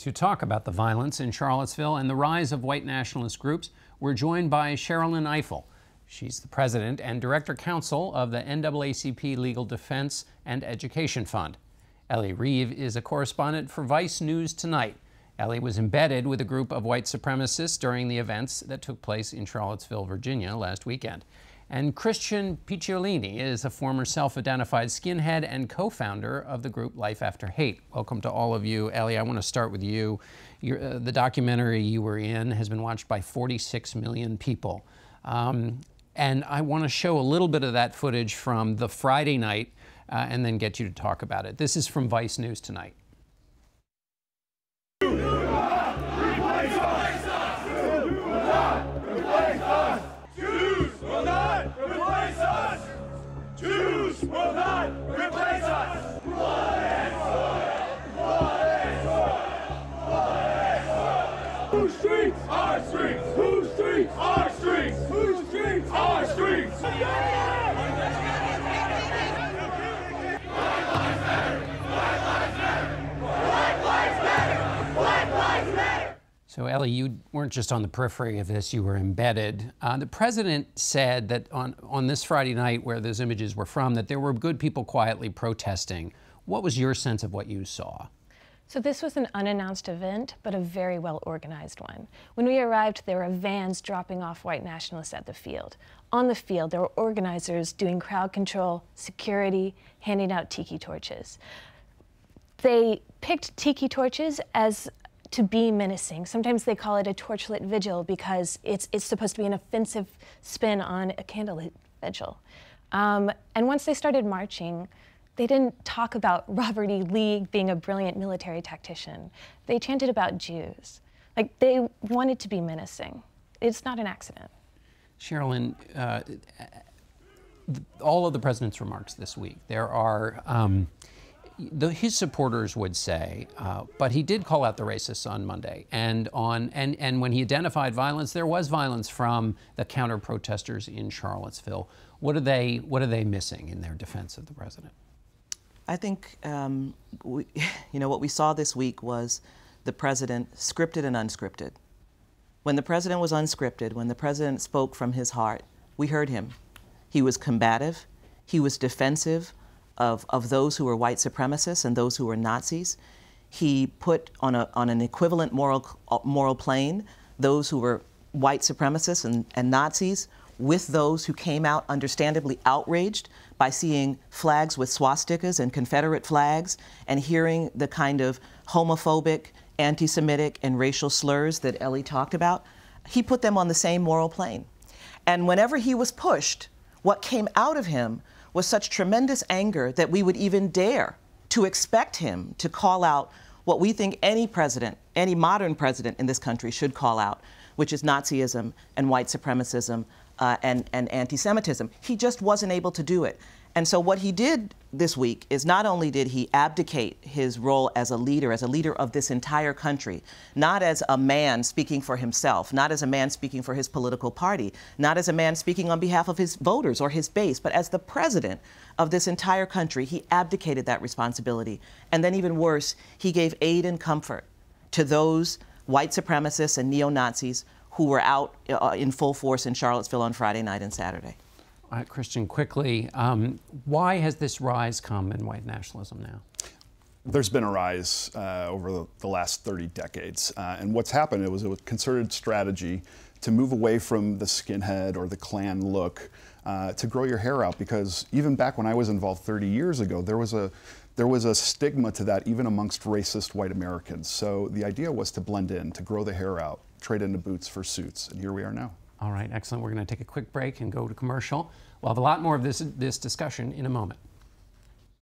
To talk about the violence in Charlottesville and the rise of white nationalist groups, we're joined by Sherrilyn Ifill. She's the president and director counsel of the NAACP Legal Defense and Education Fund. Elle Reeve is a correspondent for Vice News Tonight. Elle was embedded with a group of white supremacists during the events that took place in Charlottesville, Virginia last weekend. And Christian Picciolini is a former self-identified skinhead and co-founder of the group Life After Hate. Welcome to all of you. Elle, I want to start with you. The documentary you were in has been watched by 46 million people. And I want to show a little bit of that footage from the Friday night and then get you to talk about it. This is from Vice News Tonight. Jews will not replace us! Blood and soil! Blood and soil! Blood and soil! Whose streets? Our streets! Whose streets? Our streets! Whose streets? Our streets! Black lives matter! Black lives matter! Black lives matter! Black lives matter! So, Elle, you weren't just on the periphery of this, you were embedded. The president said that on this Friday night, where those images were from, that there were good people quietly protesting. What was your sense of what you saw? So this was an unannounced event, but a very well-organized one. When we arrived, there were vans dropping off white nationalists at the field. On the field, there were organizers doing crowd control, security, handing out tiki torches. They picked tiki torches to be menacing. Sometimes they call it a torchlit vigil because it's supposed to be an offensive spin on a candlelit vigil. And once they started marching, they didn't talk about Robert E. Lee being a brilliant military tactician. They chanted about Jews. Like, they wanted to be menacing. It's not an accident. Sherrilyn, all of the president's remarks this week, there are his supporters would say, but he did call out the racists on Monday, and when he identified violence, there was violence from the counter-protesters in Charlottesville. What are they missing in their defense of the president? I think what we saw this week was the president scripted and unscripted. When the president was unscripted, when the president spoke from his heart, we heard him. He was combative. He was defensive of those who were white supremacists and those who were Nazis. He put on an equivalent moral plane those who were white supremacists and Nazis with those who came out understandably outraged by seeing flags with swastikas and Confederate flags and hearing the kind of homophobic, anti-Semitic, and racial slurs that Elle talked about. He put them on the same moral plane. And whenever he was pushed, what came out of him was such tremendous anger that we would even dare to expect him to call out what we think any president, any modern president in this country should call out, which is Nazism and white supremacism and anti-Semitism. He just wasn't able to do it. And so what he did this week is not only did he abdicate his role as a leader of this entire country, not as a man speaking for himself, not as a man speaking for his political party, not as a man speaking on behalf of his voters or his base, but as the president of this entire country, he abdicated that responsibility. And then even worse, he gave aid and comfort to those white supremacists and neo-Nazis who were out in full force in Charlottesville on Friday night and Saturday. All right, Christian, quickly, why has this rise come in white nationalism now? There's been a rise over the last 30 decades. And what's happened, it was a concerted strategy to move away from the skinhead or the Klan look, to grow your hair out. Because even back when I was involved 30 years ago, there was a stigma to that even amongst racist white Americans. So the idea was to blend in, to grow the hair out, trade into boots for suits. And here we are now. All right, excellent. We're going to take a quick break and go to commercial. We'll have a lot more of this discussion in a moment.